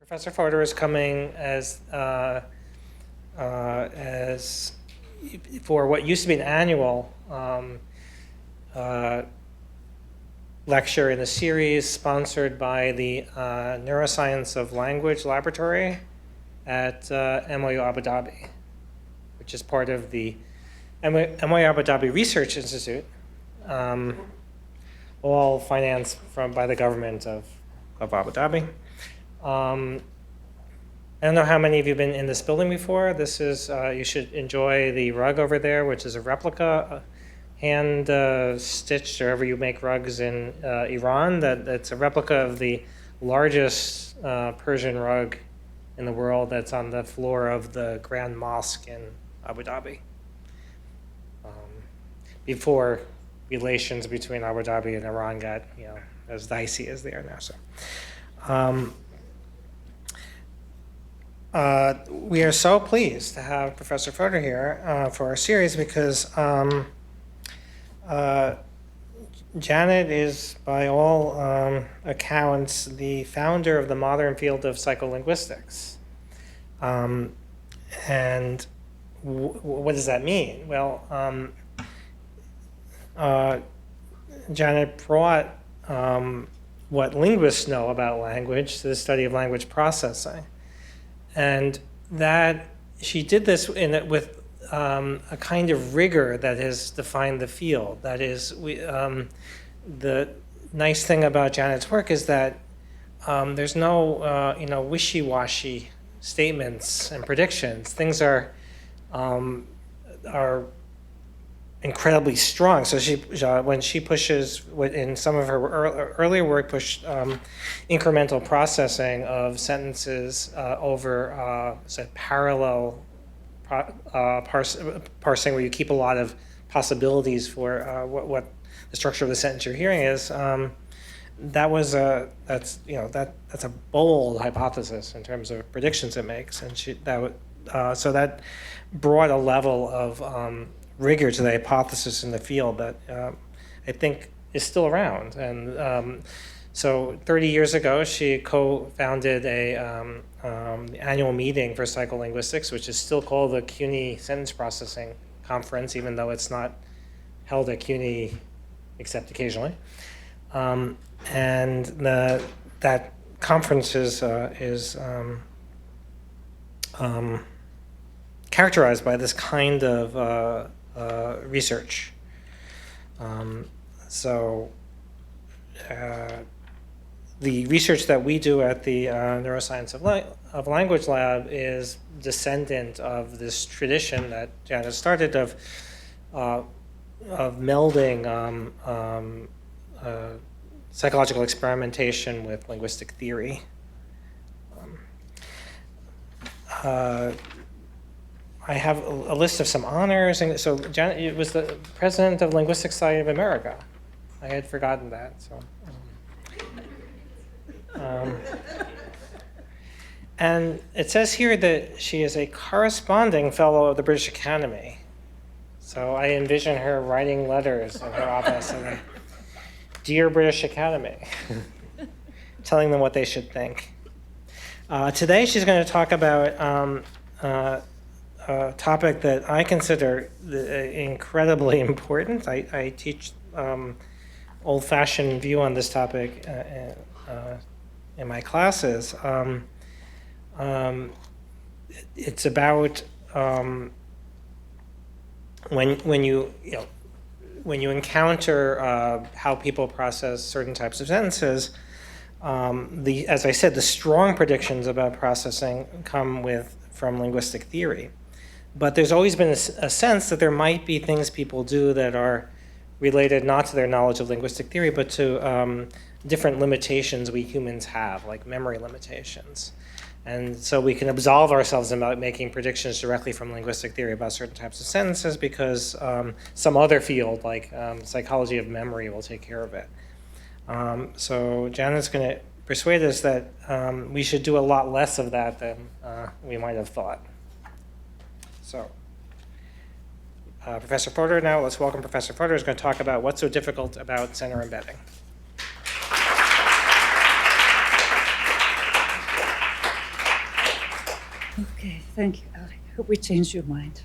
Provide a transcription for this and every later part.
Professor Fodor is coming as for what used to be an annual lecture in a series sponsored by the Neuroscience of Language Laboratory at NYU Abu Dhabi, which is part of the NYU Abu Dhabi Research Institute, all financed by the government of Abu Dhabi. I don't know how many of you have been in this building before. This is, you should enjoy the rug over there, which is a replica, hand stitched wherever you make rugs in Iran. That's a replica of the largest Persian rug in the world that's on the floor of the Grand Mosque in Abu Dhabi. Before relations between Abu Dhabi and Iran got, as dicey as they are now. So. We are so pleased to have Professor Fodor here for our series because Janet is, by all accounts, the founder of the modern field of psycholinguistics. And what does that mean? Well, Janet brought what linguists know about language to the study of language processing. And that she did this with a kind of rigor that has defined the field. That is, the nice thing about Janet's work is that there's no wishy-washy statements and predictions. Things are incredibly strong. So when she pushes, in some of her earlier work, pushed incremental processing of sentences over parallel parsing, where you keep a lot of possibilities for what the structure of the sentence you're hearing is. That's a bold hypothesis in terms of predictions it makes, and so that brought a level of rigor to the hypothesis in the field that I think is still around. And so 30 years ago, she co-founded an annual meeting for psycholinguistics, which is still called the CUNY Sentence Processing Conference, even though it's not held at CUNY except occasionally. And that conference is characterized by this kind of research. The research that we do at the Neuroscience of Language Lab is descendant of this tradition that Janet started of melding psychological experimentation with linguistic theory. I have a list of some honors. And so Janet was the president of Linguistics Society of America. I had forgotten that. So, and it says here that she is a corresponding fellow of the British Academy. So I envision her writing letters in her office and, "Dear British Academy," telling them what they should think. Today she's going to talk about a topic that I consider incredibly important. I teach old-fashioned view on this topic in my classes. It's about when you encounter how people process certain types of sentences. As I said, the strong predictions about processing come from linguistic theory. But there's always been a sense that there might be things people do that are related not to their knowledge of linguistic theory, but to different limitations we humans have, like memory limitations. And so we can absolve ourselves about making predictions directly from linguistic theory about certain types of sentences because some other field, like psychology of memory, will take care of it. So Janet's going to persuade us that we should do a lot less of that than we might have thought. So, Professor Fodor, now let's welcome Professor Fodor, who's going to talk about what's so difficult about center embedding. thank you, Alec. I hope we change your mind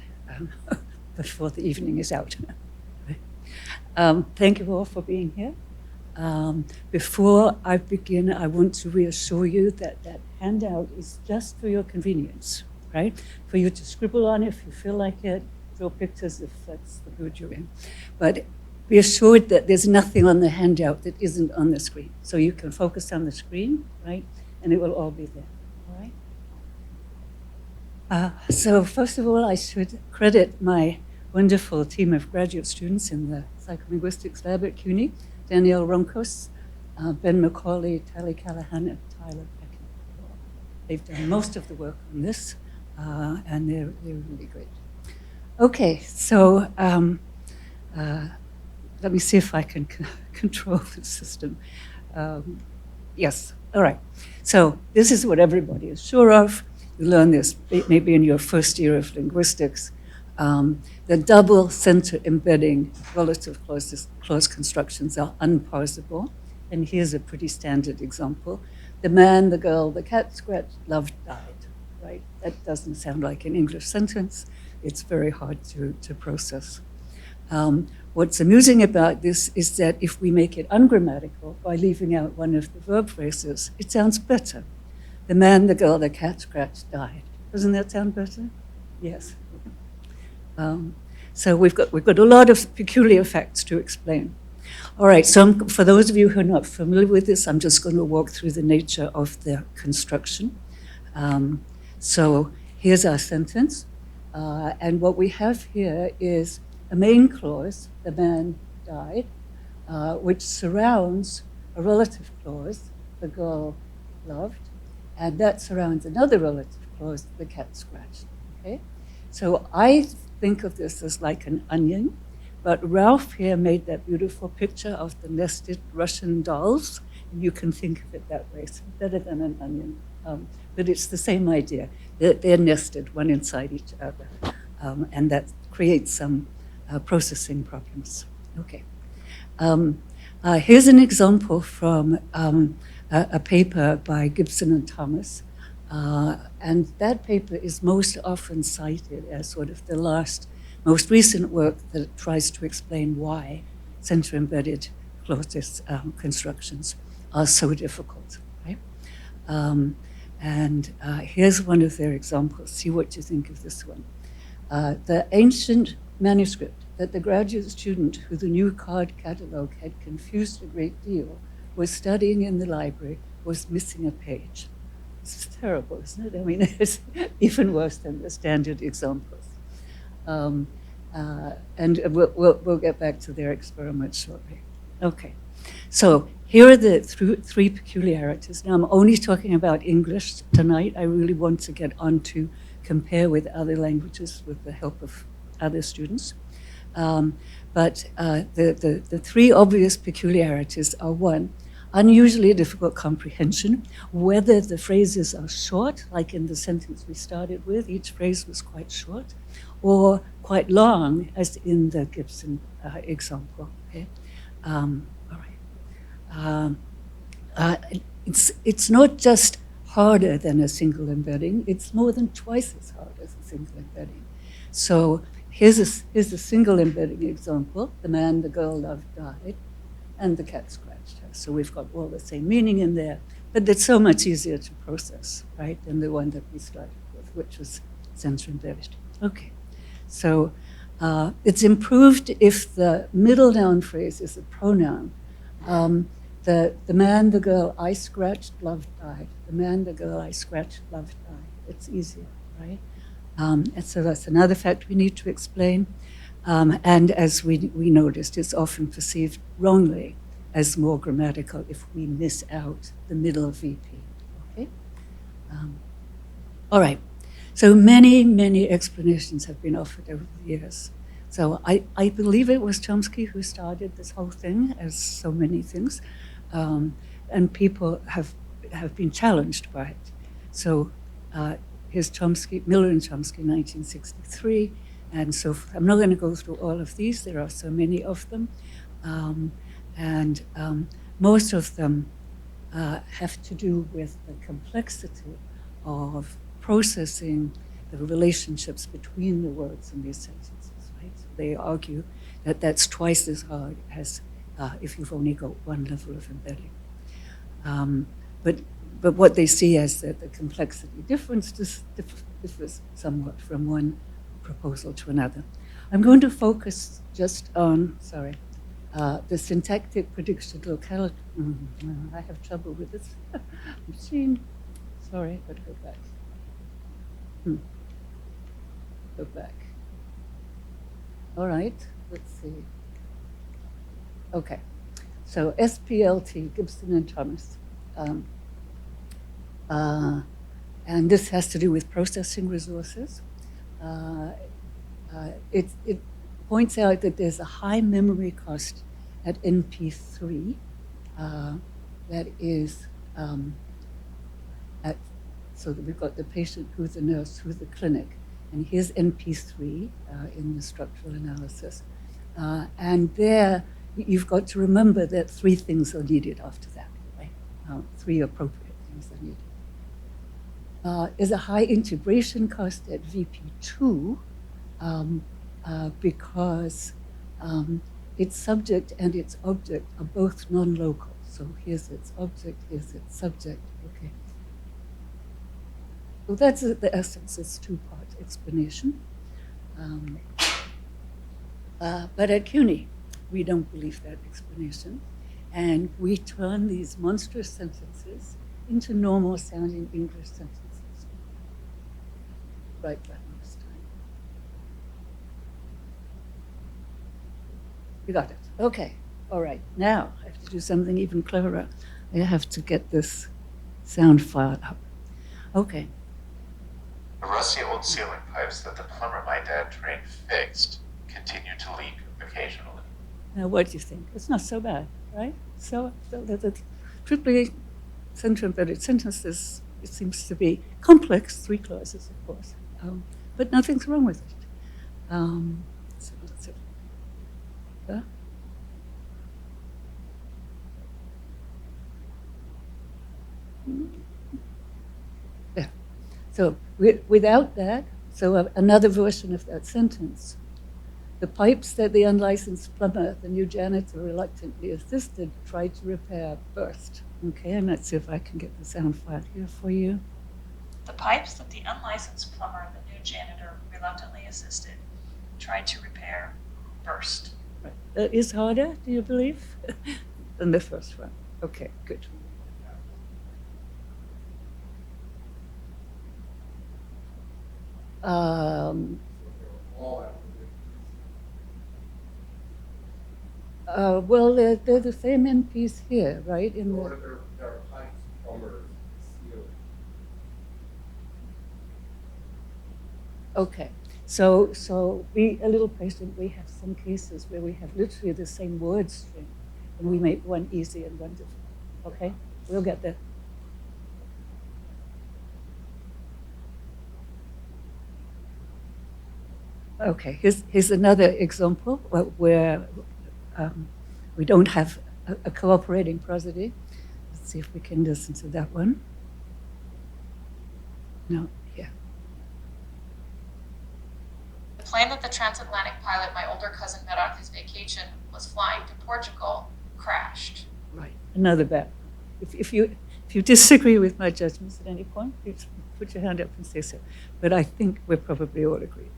before the evening is out. Thank you all for being here. Before I begin, I want to reassure you that that handout is just for your convenience, right? For you to scribble on if you feel like it, draw pictures if that's the mood you're in. But be assured that there's nothing on the handout that isn't on the screen. So you can focus on the screen, right? And it will all be there, all right? So first of all, I should credit my wonderful team of graduate students in the psycholinguistics lab at CUNY, Danielle Ronkos, Ben McCauley, Tally Callahan, and Tyler Beckett. They've done most of the work on this, and they're really great. Okay, so let me see if I can control the system. Yes, all right. So this is what everybody is sure of. You learn this maybe in your first year of linguistics. The double center-embedding relative clause constructions are unparsable. And here's a pretty standard example. The man, the girl, the cat scratched, loved, died, right? That doesn't sound like an English sentence. It's very hard to process. What's amusing about this is that if we make it ungrammatical by leaving out one of the verb phrases, it sounds better. The man, the girl, the cat scratched, died. Doesn't that sound better? Yes. So we've got a lot of peculiar facts to explain. All right, so for those of you who are not familiar with this, I'm just going to walk through the nature of the construction. So here's our sentence. And what we have here is a main clause, the man died, which surrounds a relative clause, the girl loved, and that surrounds another relative clause, the cat scratched, okay? So I think of this as like an onion, but Ralph here made that beautiful picture of the nested Russian dolls, and you can think of it that way, so better than an onion. But it's the same idea. They're nested, one inside each other, and that creates some processing problems. Okay. Here's an example from a paper by Gibson and Thomas. And that paper is most often cited as sort of the most recent work that tries to explain why center-embedded clauses constructions are so difficult, right? And here's one of their examples. See what you think of this one. The ancient manuscript that the graduate student who the new card catalog had confused a great deal was studying in the library was missing a page. It's terrible, isn't it? I mean, it's even worse than the standard examples. And we'll get back to their experiment shortly. Okay, so here are the three peculiarities. Now, I'm only talking about English tonight. I really want to get on to compare with other languages with the help of other students. But the three obvious peculiarities are: one, unusually difficult comprehension, whether the phrases are short, like in the sentence we started with, each phrase was quite short, or quite long, as in the Gibson example. Okay? All right. It's not just harder than a single embedding, it's more than twice as hard as a single embedding. So here's a single embedding example. The man the girl loved died, and the cat scratched her. So we've got all the same meaning in there, but it's so much easier to process, right, than the one that we started with, which was center-embedded. Okay, so it's improved if the middle noun phrase is a pronoun. The man, the girl I scratched, loved, died. The man, the girl I scratched, loved, died. It's easier, right? And so that's another fact we need to explain. And as we noticed, it's often perceived wrongly as more grammatical if we miss out the middle VP, okay? All right, so many explanations have been offered over the years. So I believe it was Chomsky who started this whole thing, as so many things, and people have been challenged by it. So here's Chomsky, Miller and Chomsky, 1963, and so I'm not going to go through all of these. There are so many of them, and most of them have to do with the complexity of processing the the relationships between the words in these sentences, right? So they argue that that's twice as hard as if you've only got one level of embedding. But what they see as that the complexity difference differs somewhat from one proposal to another. I'm going to focus just on, the syntactic prediction locality. I have trouble with this machine. Sorry, but go back. Go back. All right, let's see. Okay, so SPLT, Gibson and Thomas. And this has to do with processing resources. It points out that there's a high memory cost at NP3 that is so that we've got the patient who's the nurse who's the clinic, and here's NP3 in the structural analysis. And there you've got to remember that 3 things are needed after that, right? 3 appropriate things are needed. Is a high integration cost at VP2 because its subject and its object are both non-local. So here's its object, here's its subject, okay. So that's the essence, it's 2-part explanation. But at CUNY, we don't believe that explanation. And we turn these monstrous sentences into normal sounding English sentences. Right that next time. You got it. Okay. All right. Now I have to do something even cleverer. I have to get this sound file up. Okay. The rusty old ceiling pipes that the plumber my dad trained fixed continue to leak occasionally. Now, what do you think? It's not so bad, right? So the triply center-embedded sentences, it seems to be complex, 3 clauses, of course, but nothing's wrong with it. So let's see. Yeah. So without that, so another version of that sentence. The pipes that the unlicensed plumber, the new janitor reluctantly assisted, tried to repair burst. Okay, and let's see if I can get the sound file here for you. The pipes that the unlicensed plumber, the new janitor reluctantly assisted, tried to repair burst. Right. That is harder, do you believe, than the first one? Okay, good. Well, they're the same NPs here, right? In the there are pipes, plumbers, ceiling. Okay, so be a little patient. We have some cases where we have literally the same word string, and we make one easy and one difficult. Okay, we'll get there. Okay, here's another example where we don't have a cooperating prosody. Let's see if we can listen to that one. No, yeah. The plane that the transatlantic pilot my older cousin met on his vacation was flying to Portugal crashed. Right, another bad one. If you disagree with my judgments at any point, please put your hand up and say so. But I think we're probably all agreed.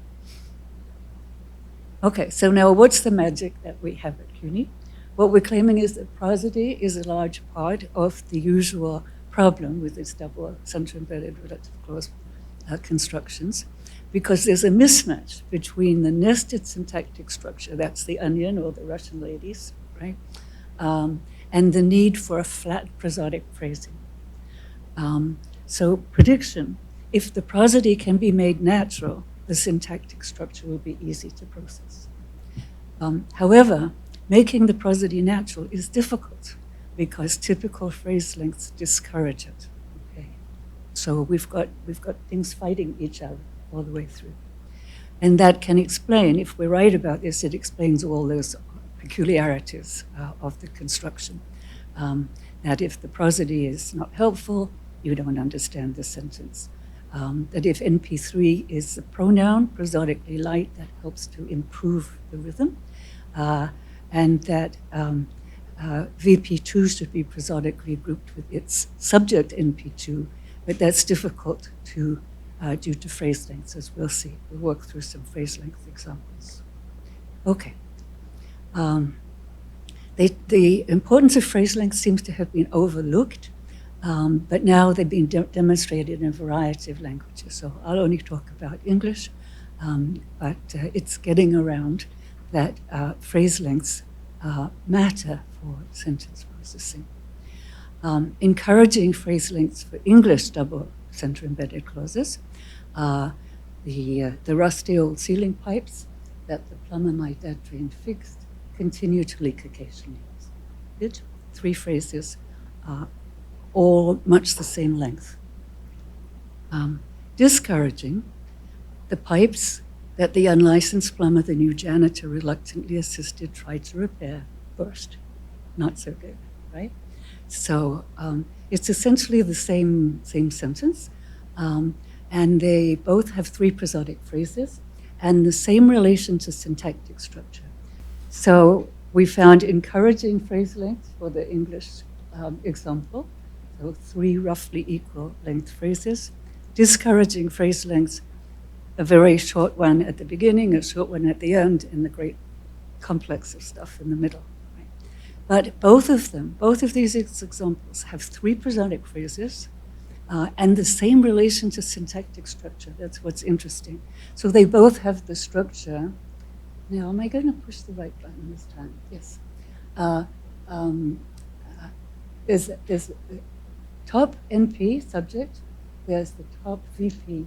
Okay, so now what's the magic that we have at CUNY? What we're claiming is that prosody is a large part of the usual problem with its double center-embedded relative clause constructions, because there's a mismatch between the nested syntactic structure, that's the onion or the Russian ladies, right? And the need for a flat prosodic phrasing. So prediction, if the prosody can be made natural, the syntactic structure will be easy to process. However, making the prosody natural is difficult because typical phrase lengths discourage it. Okay, so we've got things fighting each other all the way through, and that can explain. If we're right about this, it explains all those peculiarities of the construction. That if the prosody is not helpful, you don't understand the sentence. that if NP3 is a pronoun, prosodically light, that helps to improve the rhythm, and that VP2 should be prosodically grouped with its subject NP2, but that's difficult to due to phrase lengths, as we'll see. We'll work through some phrase length examples. Okay. The importance of phrase length seems to have been overlooked, but now they've been demonstrated in a variety of languages. So I'll only talk about English, but it's getting around that phrase lengths matter for sentence processing. Encouraging phrase lengths for English double center-embedded clauses. The rusty old ceiling pipes that the plumber my dad drained fixed continue to leak occasionally. Good. 3 phrases, all much the same length. Discouraging, the pipes that the unlicensed plumber, the new janitor reluctantly assisted, tried to repair, burst. Not so good, right? So it's essentially the same sentence, and they both have 3 prosodic phrases and the same relation to syntactic structure. So we found encouraging phrase lengths for the English example, so 3 roughly equal length phrases. Discouraging phrase lengths, a very short one at the beginning, a short one at the end, and the great complex of stuff in the middle. Right? But both of these examples have 3 prosodic phrases and the same relation to syntactic structure. That's what's interesting. So they both have the structure. Now, am I going to push the right button this time? Yes. There's the top NP subject, there's the top VP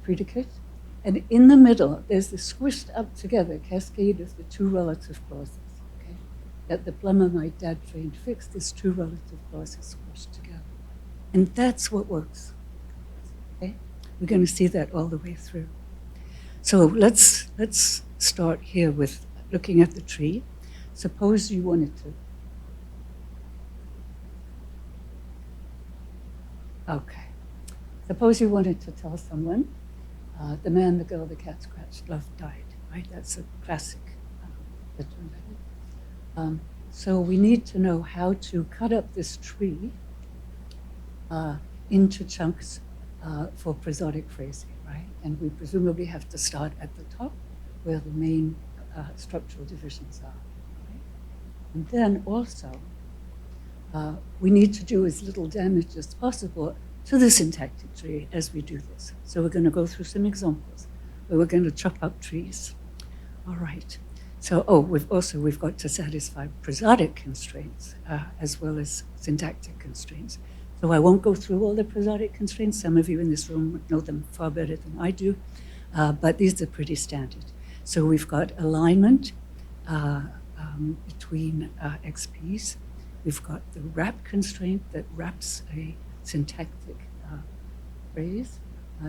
predicate, and in the middle, there's the squished up together cascade of the 2 relative clauses. Okay? That the plumber my dad trained fixed, there's 2 relative clauses squished together. And that's what works. Okay? We're going to see that all the way through. So let's start here with looking at the tree. Suppose you wanted to. Okay. Suppose you wanted to tell someone, the man, the girl, the cat scratched, love died, right? That's a classic literary. So we need to know how to cut up this tree into chunks for prosodic phrasing, right? And we presumably have to start at the top where the main structural divisions are, right? And then also, we need to do as little damage as possible to the syntactic tree as we do this. So we're going to go through some examples where we're going to chop up trees. All right. So, we've got to satisfy prosodic constraints as well as syntactic constraints. So I won't go through all the prosodic constraints. Some of you in this room know them far better than I do, but these are pretty standard. So we've got alignment between XPs. We've got the wrap constraint that wraps a syntactic phrase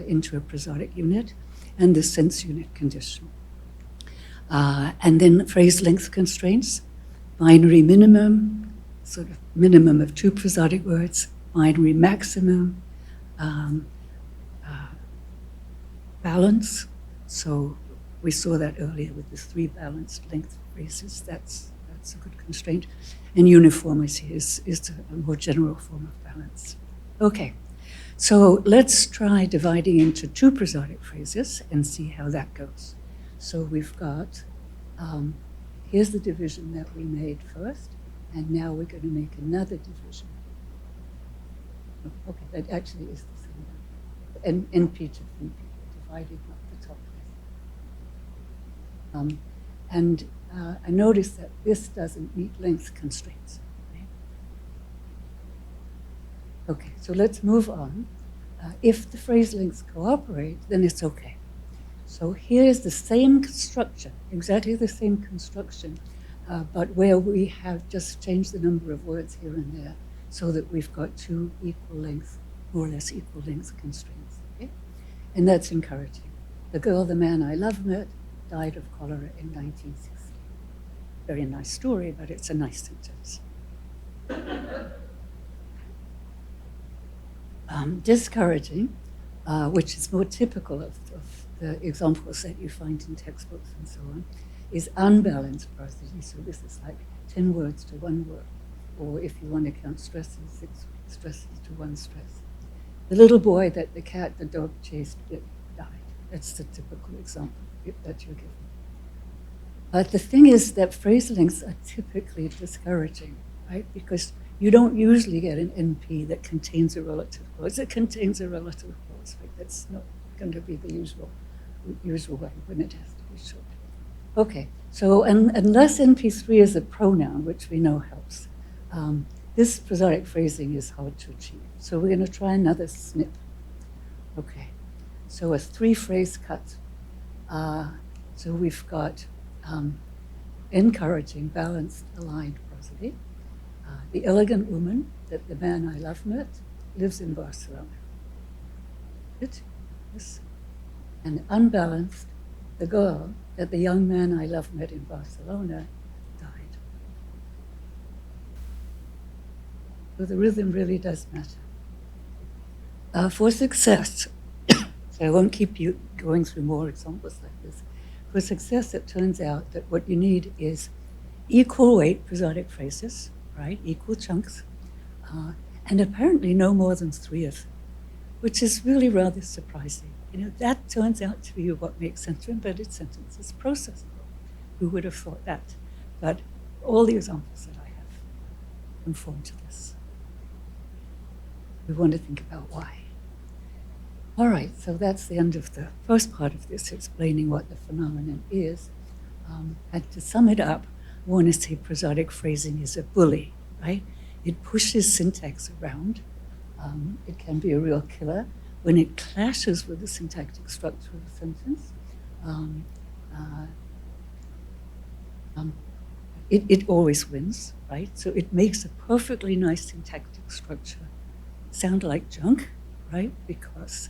into a prosodic unit, and the sense unit condition. And then phrase length constraints, binary minimum, sort of minimum of 2 prosodic words, binary maximum, balance. So we saw that earlier with the 3 balanced length phrases. That's a good constraint. And uniformity is a more general form of balance. Okay, so let's try dividing into 2 prosodic phrases and see how that goes. So we've got, here's the division that we made first, and now we're going to make another division. Okay, that actually is the same. And NP to VP, dividing up the top length. And I noticed that this doesn't meet length constraints. Right? Okay, so let's move on. If the phrase lengths cooperate, then it's okay. So here's the same structure, exactly the same construction, but where we have just changed the number of words here and there so that we've got 2 equal length, more or less equal length constraints. Okay? And that's encouraging. The girl, the man I love met, died of cholera in 1960. Very nice story, but it's a nice sentence. Discouraging. which is more typical of the examples that you find in textbooks and so on, is unbalanced prosody. So this is like 10 words to 1 word, or if you want to count stresses, 6 stresses to 1 stress. The little boy that the cat, the dog chased, it died. That's the typical example that you're given. But the thing is that phrase lengths are typically discouraging, right? Because you don't usually get an NP that contains a relative clause. It contains a relative clause, right? That's not going to be the usual way when it has to be short. Okay, so unless NP3 is a pronoun, which we know helps, this prosodic phrasing is hard to achieve. So we're going to try another snip. Okay, so a 3-phrase cut. So we've got encouraging, balanced, aligned prosody. The elegant woman that the man I love met lives in Barcelona. Good. Yes. And unbalanced, the girl that the young man I love met in Barcelona died. So the rhythm really does matter. For success, so I won't keep you going through more examples like this. For success, it turns out that what you need is equal weight prosodic phrases, right? Equal chunks, and apparently no more than 3 of them, which is really rather surprising. You know, that turns out to be what makes center-embedded sentences processable. Who would have thought that? But all the examples that I have conform to this. We want to think about why. All right, so that's the end of the first part of this, explaining what the phenomenon is. And to sum it up, I want to say prosodic phrasing is a bully, right? It pushes syntax around. It can be a real killer. When it clashes with the syntactic structure of a sentence, it always wins, right? So it makes a perfectly nice syntactic structure sound like junk, right? Because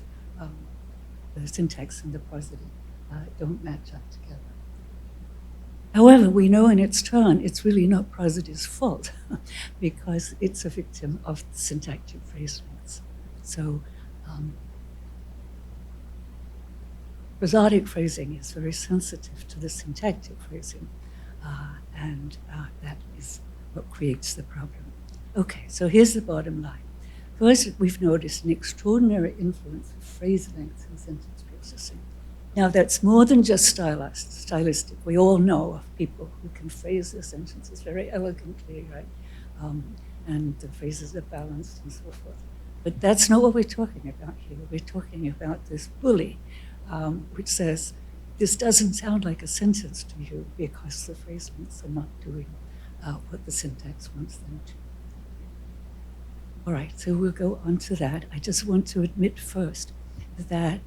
the syntax and the prosody don't match up together. However, we know in its turn, it's really not prosody's fault because it's a victim of the syntactic phrase lengths. So prosodic phrasing is very sensitive to the syntactic phrasing, and that is what creates the problem. Okay, so here's the bottom line. First, we've noticed an extraordinary influence of phrase length in sentence processing. Now, that's more than just stylistic. We all know of people who can phrase their sentences very elegantly, right? And the phrases are balanced and so forth. But that's not what we're talking about here. We're talking about this bully, which says, this doesn't sound like a sentence to you because the phrase lengths are not doing what the syntax wants them to. All right, so we'll go on to that. I just want to admit first that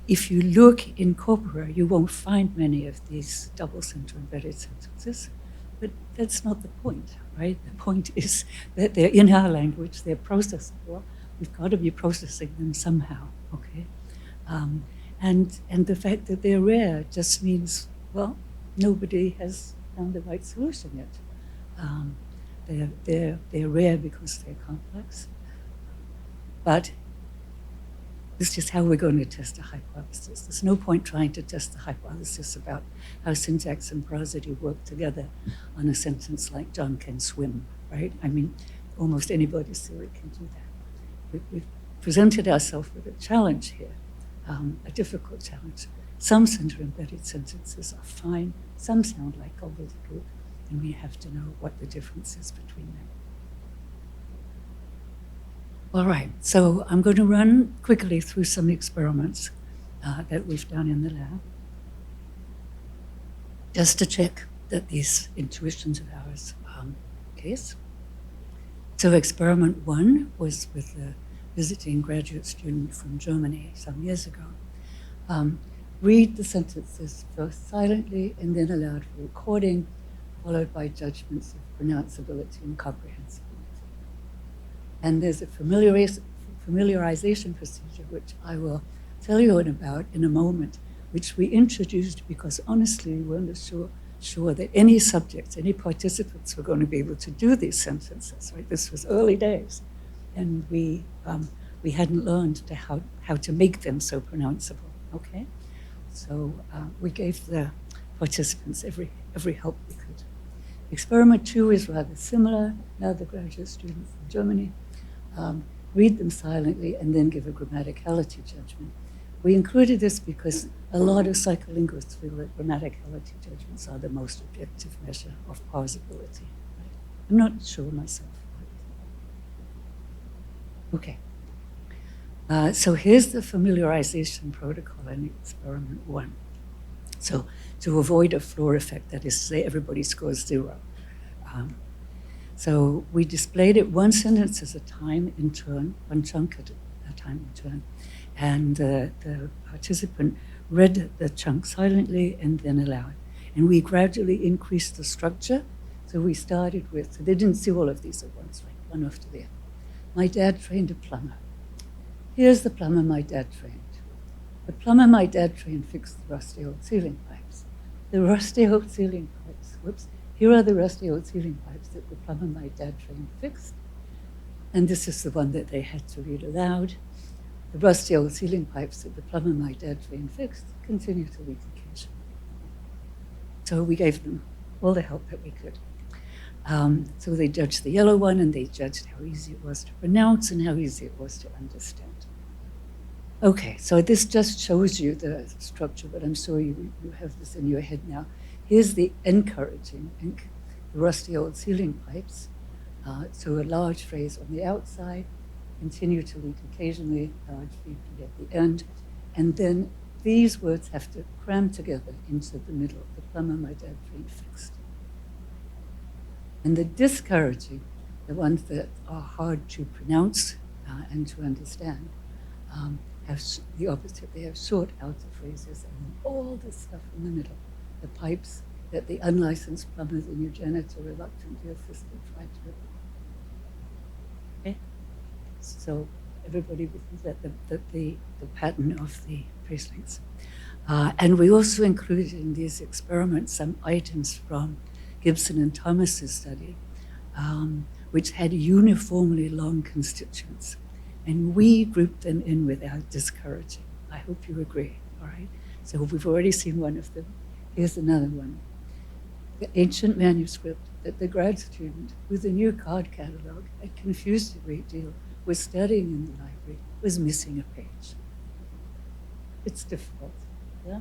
if you look in corpora, you won't find many of these double center-embedded sentences, but that's not the point, right? The point is that they're in our language, they're processable. We've got to be processing them somehow, okay? And the fact that they're rare just means, well, nobody has found the right solution yet. They're rare because they're complex, but this is how we're going to test a hypothesis. There's no point trying to test the hypothesis about how syntax and prosody work together on a sentence like John can swim, right? I mean, almost anybody's theory can do that. We've presented ourselves with a challenge here, a difficult challenge. Some center-embedded sentences are fine, some sound like gobbledygook, and we have to know what the difference is between them. All right, so I'm going to run quickly through some experiments that we've done in the lab, just to check that these intuitions of ours are the case. So experiment 1 was with a visiting graduate student from Germany some years ago. Read the sentences first silently and then aloud for recording, followed by judgments of pronounceability and comprehensibility. And there's a familiarization procedure, which I will tell you about in a moment, which we introduced because honestly we weren't sure that any subjects, any participants were going to be able to do these sentences, right? This was early days. And we we hadn't learned how to make them so pronounceable, okay? So we gave the participants every help we could. Experiment 2 is rather similar. Now the graduate student from Germany, read them silently and then give a grammaticality judgment. We included this because a lot of psycholinguists feel that grammaticality judgments are the most objective measure of parsability. Right? I'm not sure myself. Okay. So here's the familiarization protocol in experiment 1. So to avoid a floor effect, that is to say everybody scores 0. So we displayed it one sentence at a time in turn, one chunk at a time in turn. And the participant read the chunk silently and then aloud. And we gradually increased the structure. So we started with, so they didn't see all of these at once, right? One after the other. My dad trained a plumber. Here's the plumber my dad trained. The plumber my dad trained fixed the rusty old ceiling pipes. The rusty old ceiling pipes, whoops. Here are the rusty old ceiling pipes that the plumber my dad trained fixed. And this is the one that they had to read aloud. The rusty old ceiling pipes that the plumber my dad trained fixed continue to leak occasionally. So we gave them all the help that we could. So they judged the yellow one, and they judged how easy it was to pronounce and how easy it was to understand. Okay, so this just shows you the structure, but I'm sure you have this in your head now. Here's the encouraging, the rusty old ceiling pipes. So a large phrase on the outside, continue to leak occasionally, large VP at the end, and then these words have to cram together into the middle. The plumber my dad trained fixed. And the discouraging, the ones that are hard to pronounce and to understand, have the opposite. They have short outer phrases and all this stuff in the middle. The pipes that the unlicensed plumbers and your janitor reluctantly assisted tried to repeat. Okay? So everybody would get the pattern of the phrase links. And we also included in these experiments some items from Gibson and Thomas's study, which had uniformly long constituents. And we grouped them in without discouraging. I hope you agree, all right? So we've already seen one of them. Here's another one. The ancient manuscript that the grad student with the new card catalog had confused a great deal was studying in the library was missing a page. It's difficult, yeah?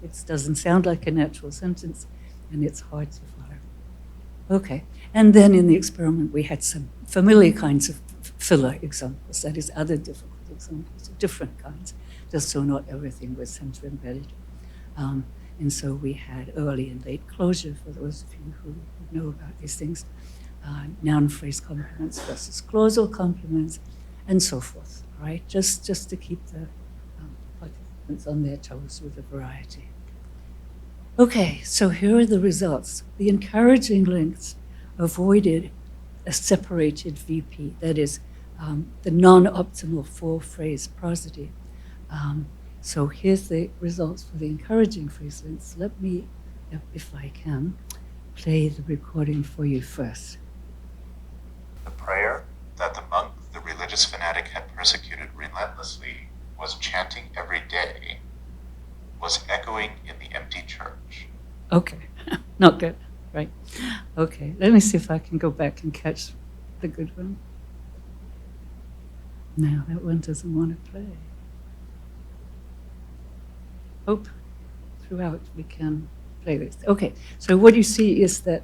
It doesn't sound like a natural sentence, and it's hard to follow. Okay, and then in the experiment we had some familiar kinds of filler examples, that is other difficult examples of different kinds, just so not everything was center-embedded. And so we had early and late closure, for those of you who know about these things, noun phrase complements versus clausal complements, and so forth, right? Just to keep the participants on their toes with a variety. Okay, so here are the results. The encouraging links avoided a separated VP, that is, the non-optimal four-phrase prosody. So here's the results for the encouraging phrase links. Let me, if I can, play the recording for you first. The prayer that the monk, the religious fanatic, had persecuted relentlessly was chanting every day, was echoing in the empty church. Okay, not good, right? Okay, let me see if I can go back and catch the good one. No, that one doesn't want to play. Hope throughout we can play this. Okay, so what you see is that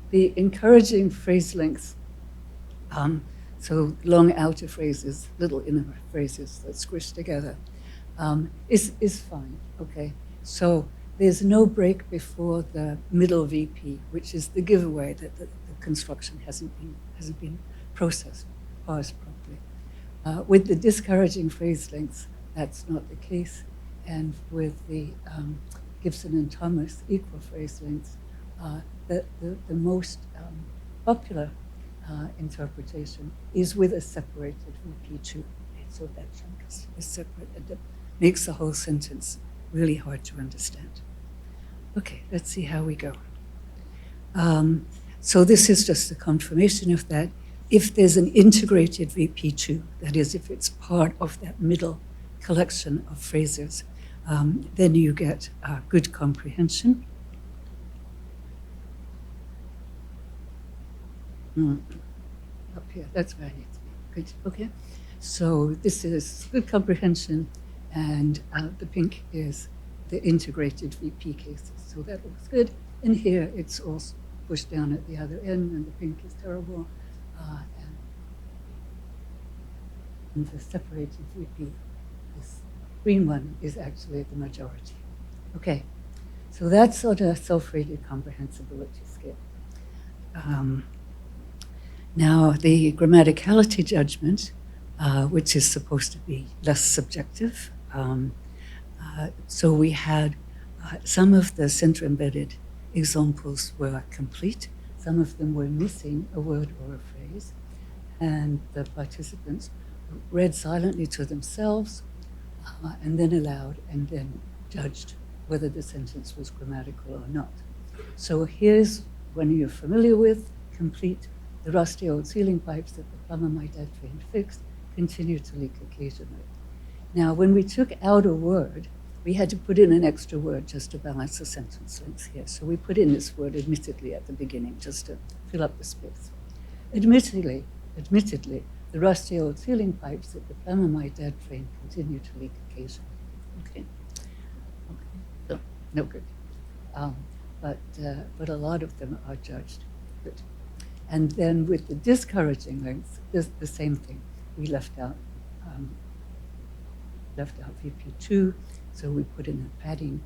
the encouraging phrase lengths, so long outer phrases, little inner phrases that squish together, is fine, okay? So there's no break before the middle VP, which is the giveaway that the construction hasn't been parsed properly. With the discouraging phrase lengths, that's not the case. And with the Gibson and Thomas equal phrase lengths, the most popular interpretation is with a separated VP2. So that chunk is separate, and it makes the whole sentence really hard to understand. Okay, let's see how we go. So this is just a confirmation of that. if there's an integrated VP2, that is, if it's part of that middle collection of phrases, then you get good comprehension. Up here, that's where I need to be. Good, okay. So this is good comprehension, and the pink is the integrated VP cases. So that looks good. And here it's all pushed down at the other end, and the pink is terrible. And the separated VP, this green one, is actually the majority. Okay, so that's sort of self-rated comprehensibility scale. Now, the grammaticality judgment, which is supposed to be less subjective. So we had some of the center-embedded examples were complete. Some of them were missing a word or a phrase. And the participants read silently to themselves and then aloud and then judged whether the sentence was grammatical or not. So here's one you're familiar with, complete. The rusty old ceiling pipes that the plumber might have trained fixed continue to leak occasionally. Now, when we took out a word, we had to put in an extra word just to balance the sentence lengths here. So we put in this word admittedly at the beginning just to fill up the space. Admittedly, the rusty old ceiling pipes that the plumber my dad trained continue to leak occasionally. Okay. So, no good. But a lot of them are judged. Good. And then with the discouraging lengths, the same thing. We left out VP2, so we put in a padding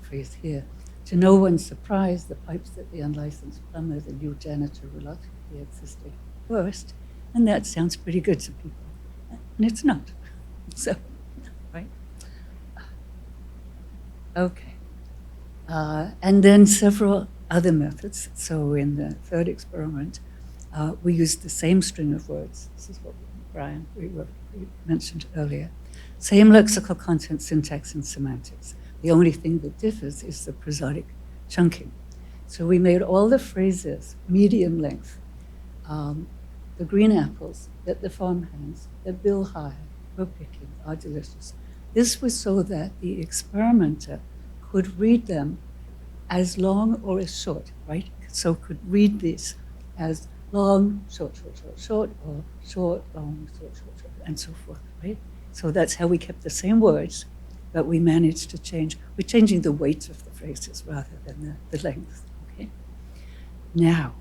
phrase here. To no one's surprise, the pipes that the unlicensed plumber, the new janitor, reluctantly insisted burst, and that sounds pretty good to people, and it's not. So, right? Okay. And then several other methods. So in the third experiment, we used the same string of words. This is what Brian we mentioned earlier. Same lexical content, syntax, and semantics. The only thing that differs is the prosodic chunking. So we made all the phrases medium length. The green apples that the farmhands that Bill hired were picking are delicious. This was so that the experimenter could read them as long or as short, right? So could read this as long, short, short, short, short, or short, long, short, short, short, and so forth, right? So that's how we kept the same words, but we managed to change. We're changing the weight of the phrases rather than the length, okay? Now,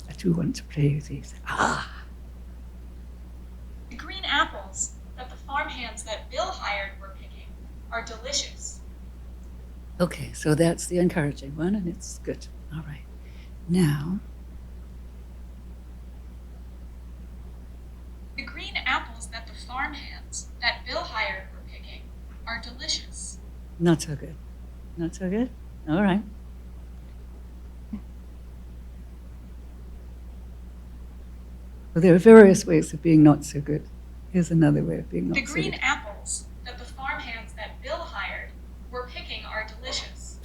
I do want to play with these. The green apples that the farmhands that Bill hired were picking are delicious. Okay, so that's the encouraging one, and it's good. All right. Now, The green apples that the farmhands that Bill hired were picking are delicious. not so good. Not so good? All right. Well, there are various ways of being not so good. Here's another way of being not The so green good. apples that the farmhands that Bill hired were picking are delicious.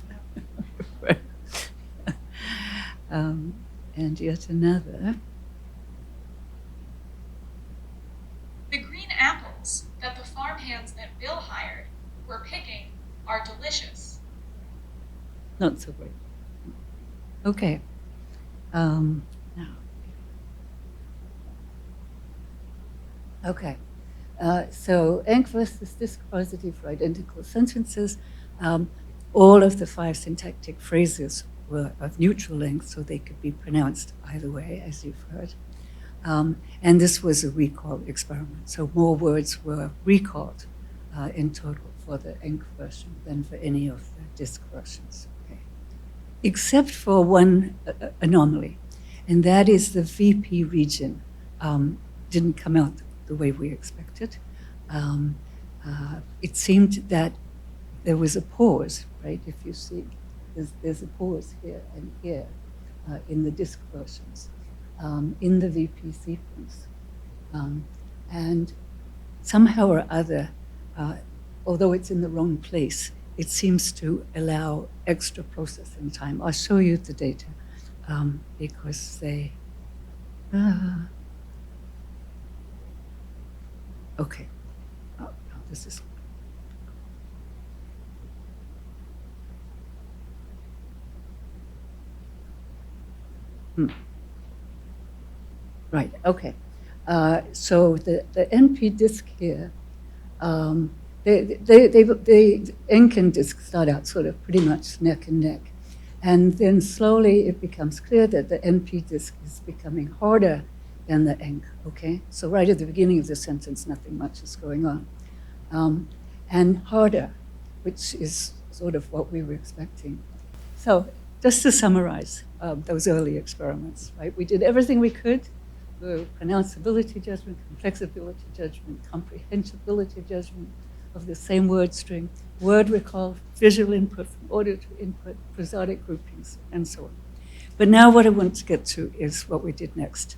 And yet another. The green apples that the farmhands that Bill hired were picking are delicious. Not so great. Okay. Now. Okay. So enc versus disc prosody for identical sentences. All of the 5 syntactic phrases were of neutral length, so they could be pronounced either way, as you've heard. And this was a recall experiment, so more words were recalled in total for the enc version than for any of the disc versions. Okay. Except for one anomaly, and that is the VP region didn't come out the way we expected. It seemed that there was a pause, right? If you see, there's a pause here and here in the disk versions, in the VP sequence. And somehow or other, although it's in the wrong place, it seems to allow extra processing time. I'll show you the data because they Okay. Oh, no, this is. Right, okay. So the NP disk here, the ink and disk start out sort of pretty much neck and neck. And then slowly it becomes clear that the NP disk is becoming harder than the ink, okay? So right at the beginning of the sentence, nothing much is going on. And harder, which is sort of what we were expecting. So just to summarize those early experiments, right? We did everything we could. The pronounceability judgment, complexability judgment, comprehensibility judgment of the same word string, word recall, visual input from auditory input, prosodic groupings, and so on. But now what I want to get to is what we did next.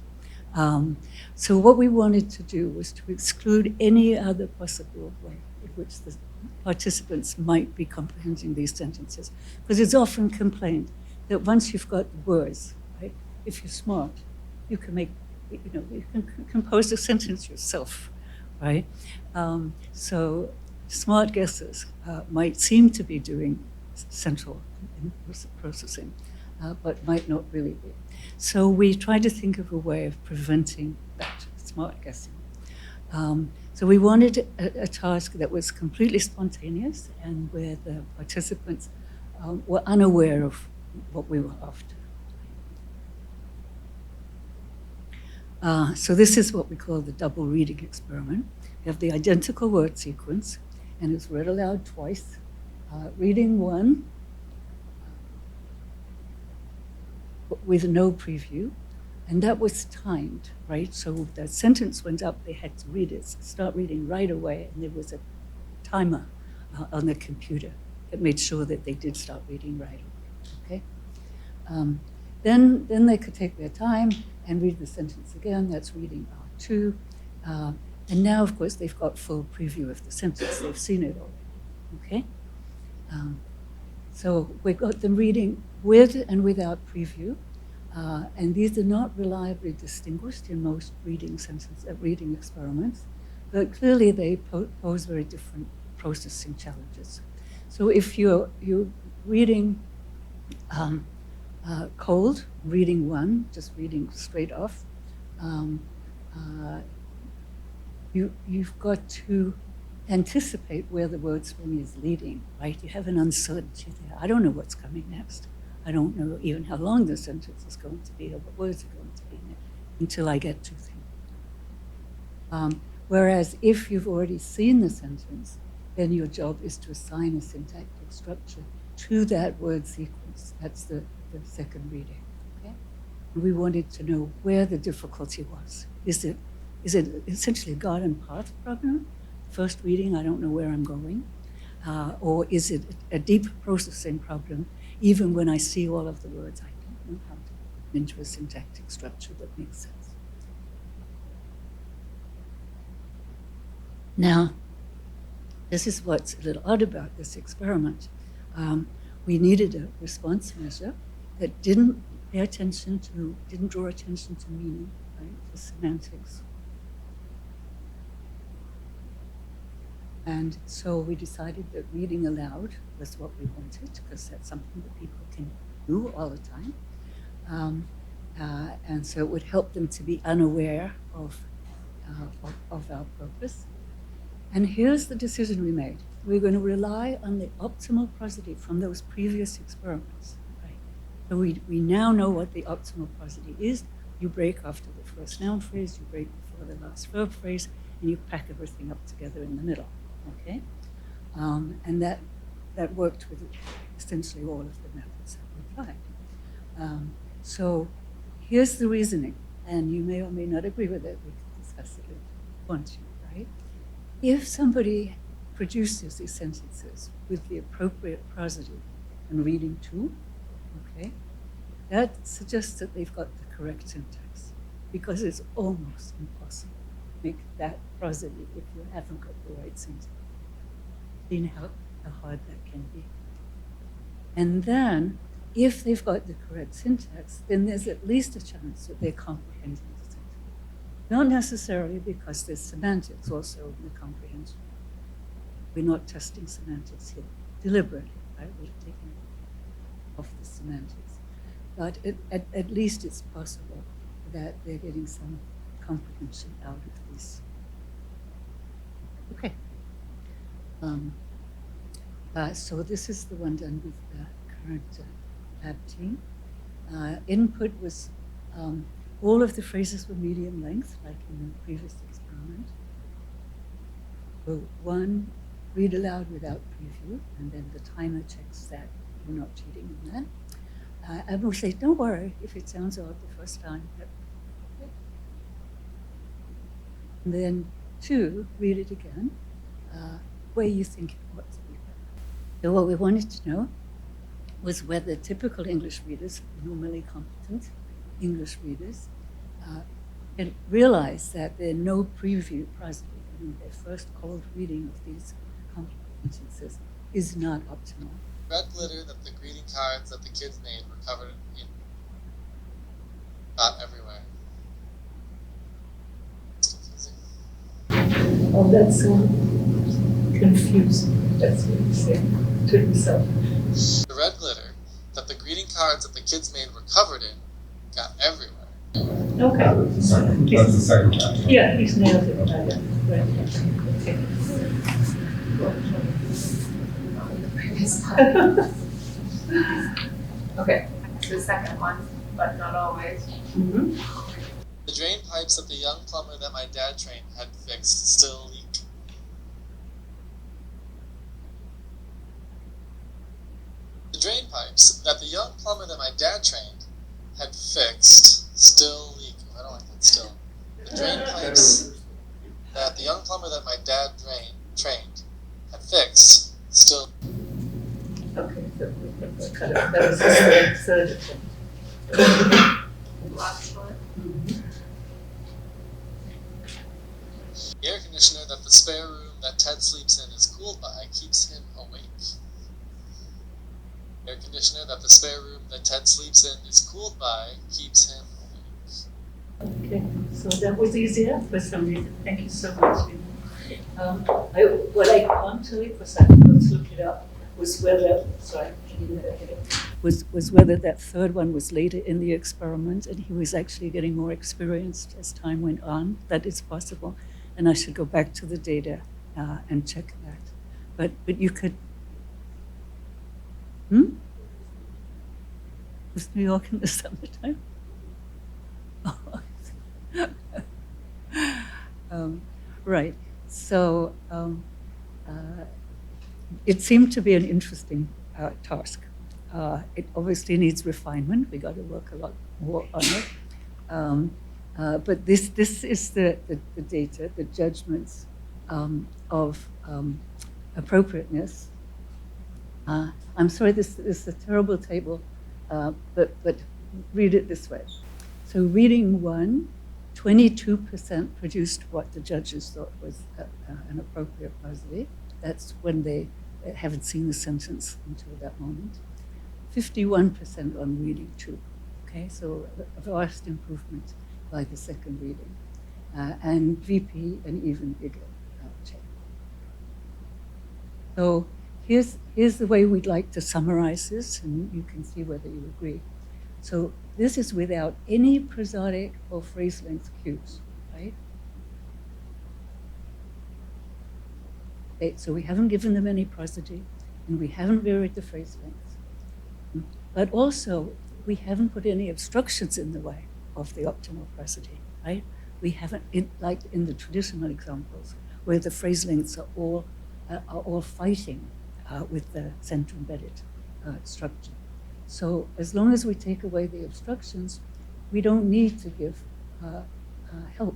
So what we wanted to do was to exclude any other possible way in which the participants might be comprehending these sentences. Because it's often complained that once you've got the words, right, if you're smart, you can make, you can compose a sentence yourself, right? So smart guessers might seem to be doing central processing, but might not really be. So we tried to think of a way of preventing that smart guessing. So we wanted a task that was completely spontaneous and where the participants were unaware of what we were after. So this is what we call the double reading experiment. You have the identical word sequence, and it's read aloud twice. Reading one with no preview, and that was timed, right? So the sentence went up, they had to read it, start reading right away, and there was a timer on the computer that made sure that they did start reading right away, okay? Then they could take their time and read the sentence again. That's reading R2. And now, of course, they've got full preview of the sentence. They've seen it already, okay? So we've got them reading with and without preview. And these are not reliably distinguished in most reading experiments. But clearly, they pose very different processing challenges. So if you're reading cold, reading one, just reading straight off, you've got to anticipate where the word string is leading, right? You have an uncertainty there. I don't know what's coming next. I don't know even how long the sentence is going to be or what words are going to be in it until I get to them. Whereas if you've already seen the sentence, then your job is to assign a syntactic structure to that word sequence. That's the second reading, okay? And we wanted to know where the difficulty was. Is it essentially a garden path problem? First reading, I don't know where I'm going. Or is it a deep processing problem? Even when I see all of the words, I don't know how to put them into a syntactic structure that makes sense. Now, this is what's a little odd about this experiment. We needed a response measure that didn't draw attention to meaning, right, to semantics. And so we decided that reading aloud was what we wanted, because that's something that people can do all the time. And so it would help them to be unaware of our purpose. And here's the decision we made. We're going to rely on the optimal prosody from those previous experiments. Right? So we now know what the optimal prosody is. You break after the first noun phrase, you break before the last verb phrase, and you pack everything up together in the middle. Okay? And that worked with essentially all of the methods that we applied. So here's the reasoning, and you may or may not agree with it. We can discuss it if you want to, right? If somebody produces these sentences with the appropriate prosody and reading too, okay, that suggests that they've got the correct syntax, because it's almost impossible to make that prosody if you haven't got the right syntax. You know how hard that can be. And then, if they've got the correct syntax, then there's at least a chance that they're comprehending the Not necessarily, because there's semantics also in the comprehension. We're not testing semantics here deliberately, right? We're taking off the semantics. But at least it's possible that they're getting some comprehension out of this. Okay. So this is the one done with the current lab team. Input was, all of the phrases were medium length, like in the previous experiment. So one, read aloud without preview, and then the timer checks that you're not cheating in that. And we'll say, don't worry if it sounds odd the first time. And then two, read it again, where you think it ought to be. So what we wanted to know was whether typical English readers, normally competent English readers, can realize that their no preview prosody, their first cold reading of these complex sentences, is not optimal. Red glitter that the greeting cards that the kids made were covered in not everywhere. It's confusing. Oh, that's so confusing. That's what he's saying to himself. The red glitter that the greeting cards that the kids made were covered in got everywhere. Okay. That's the second chapter. Yeah, he's nailed it. Right. Okay, so the second one, but not always. Mm-hmm. The drain pipes that the young plumber that my dad trained had fixed still leak. The drain pipes that the young plumber that my dad trained had fixed still leak. I don't like that still. The drain pipes that the young plumber that my dad trained had fixed still. Okay, so that was the third attempt. Last one. The air conditioner that the spare room that Ted sleeps in is cooled by keeps him awake. The air conditioner that the spare room that Ted sleeps in is cooled by keeps him awake. Okay, so that was easier for some reason. Thank you so much. What I can't tell you, because I forgot to look it up, was whether, was whether that third one was later in the experiment and he was actually getting more experienced as time went on. That is possible. And I should go back to the data and check that. But you could, Was New York in the summertime? Right. So it seemed to be an interesting task. It obviously needs refinement. We got to work a lot more on it. But this is the data, the judgments of appropriateness. I'm sorry, this is a terrible table, but read it this way. So reading one, 22% produced what the judges thought was an appropriate prosody. That's when they haven't seen the sentence until that moment. 51% on reading two. Okay, so a vast improvement by the second reading. And VP, an even bigger check. So here's the way we'd like to summarize this, and you can see whether you agree. So this is without any prosodic or phrase length cues, right? Okay, so we haven't given them any prosody, and we haven't varied the phrase length. But also, we haven't put any obstructions in the way of the optimal prosody, right? We haven't, like in the traditional examples, where the phrase lengths are all fighting with the center-embedded structure. So as long as we take away the obstructions, we don't need to give help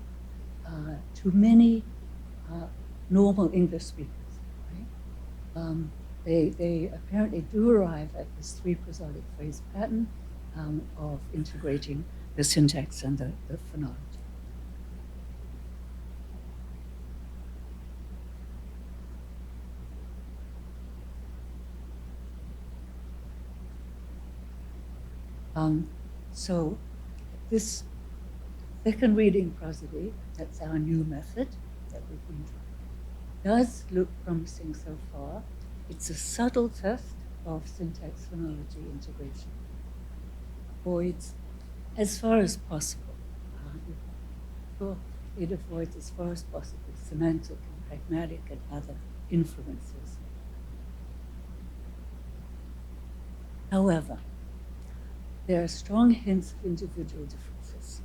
to many normal English speakers. Right? They apparently do arrive at this three prosodic phrase pattern of integrating the syntax and the phonology. So this Second reading prosody, that's our new method that we've been trying, does look promising so far. It's a subtle test of syntax phonology integration. Avoids, as far as possible, it avoids as far as possible semantic and pragmatic and other influences. However, there are strong hints of individual differences.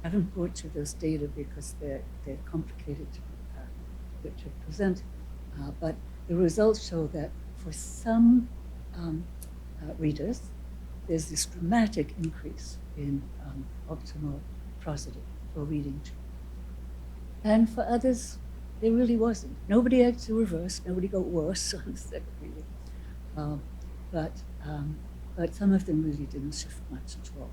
I haven't brought you those data because they're complicated to present, but the results show that for some readers, there's this dramatic increase in optimal prosody for reading two. And for others, there really wasn't. Nobody actually reversed, nobody got worse on the second reading. But some of them really didn't shift much at all.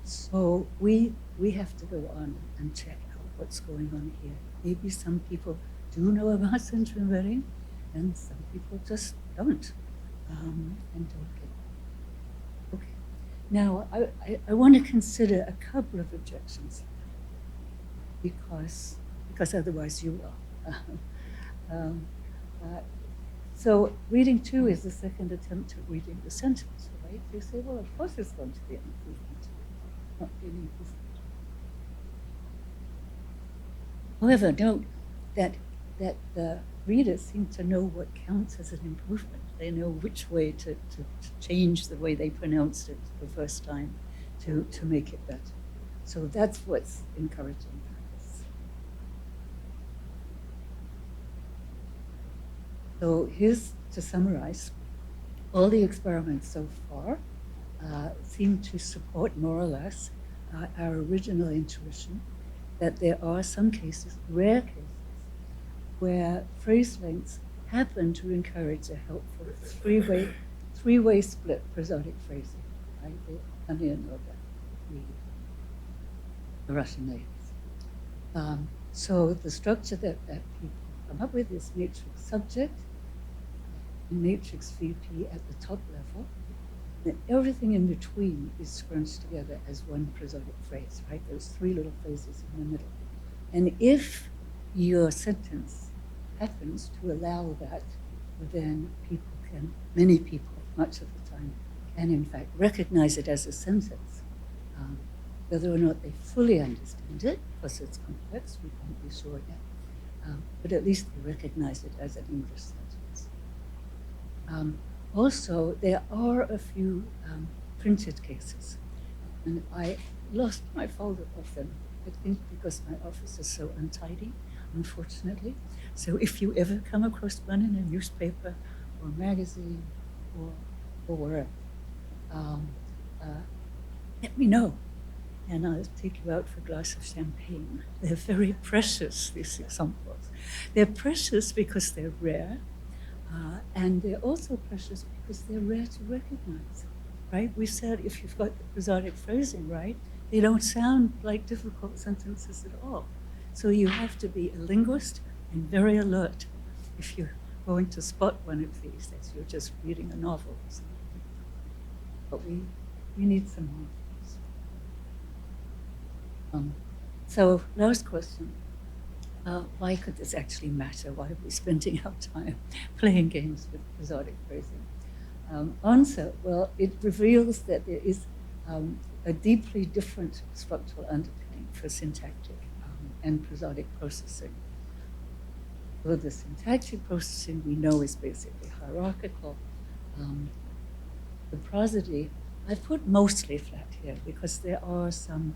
So we have to go on and check out what's going on here. Maybe some people do know about center-embedding, and some people just don't, and don't get it. Okay. Now, I want to consider a couple of objections, because otherwise you will. So reading two is the second attempt at reading the sentence, right? You say, well, of course it's going to be an improvement. Not really improvement. However, note that the readers seem to know what counts as an improvement. They know which way to change the way they pronounced it the first time to make it better. So that's what's encouraging. So here's, to summarize, all the experiments so far seem to support more or less our original intuition that there are some cases, rare cases, where phrase lengths happen to encourage a helpful three-way split prosodic phrasing, right? The Italian or the Russian natives. So the structure that people come up with is matrix subject, matrix VP at the top level, and everything in between is scrunched together as one prosodic phrase, right? Those three little phrases in the middle. And if your sentence happens to allow that, then many people, much of the time, can in fact recognize it as a sentence. Whether or not they fully understand it, because it's complex, we can't be sure yet. But at least they recognize it as an English sentence. Also, there are a few printed cases, and I lost my folder of them, I think because my office is so untidy, unfortunately. So if you ever come across one in a newspaper or magazine or wherever, let me know, and I'll take you out for a glass of champagne. They're very precious, these examples. They're precious because they're rare, and they're also precious because they're rare to recognize, right? We said if you've got the prosodic phrasing right, they don't sound like difficult sentences at all. So you have to be a linguist and very alert if you're going to spot one of these as you're just reading a novel or something. But we need some more of these. So last question. Why could this actually matter? Why are we spending our time playing games with prosodic phrasing? Answer, well, it reveals that there is a deeply different structural underpinning for syntactic and prosodic processing. So the syntactic processing we know is basically hierarchical. The prosody, I put mostly flat here because there are some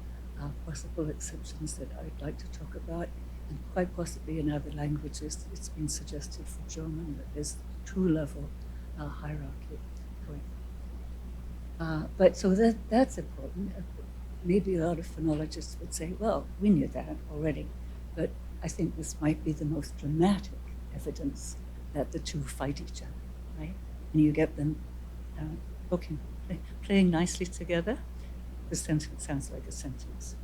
possible exceptions that I'd like to talk about. And quite possibly in other languages, it's been suggested for German that there's two-level hierarchy going. But so that's important. Maybe a lot of phonologists would say, well, we knew that already. But I think this might be the most dramatic evidence that the two fight each other, right? And you get them playing nicely together. The sentence sounds like a sentence.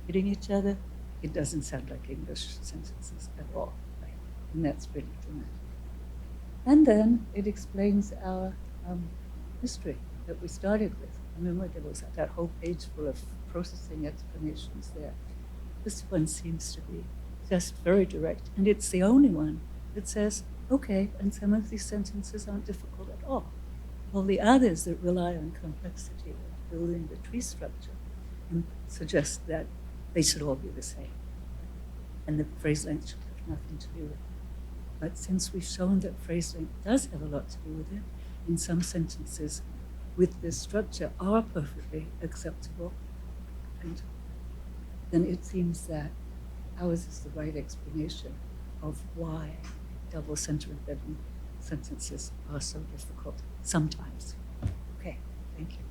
Hitting each other, it doesn't sound like English sentences at all, right? And that's really dramatic. And then it explains our history that we started with. Remember, there was that whole page full of processing explanations there. This one seems to be just very direct, and it's the only one that says, okay, and some of these sentences aren't difficult at all. All the others that rely on complexity of building the tree structure and suggest that they should all be the same. And the phrase length should have nothing to do with it. But since we've shown that phrase length does have a lot to do with it, in some sentences with this structure are perfectly acceptable, and then it seems that ours is the right explanation of why double center embedding sentences are so difficult sometimes. Okay, thank you.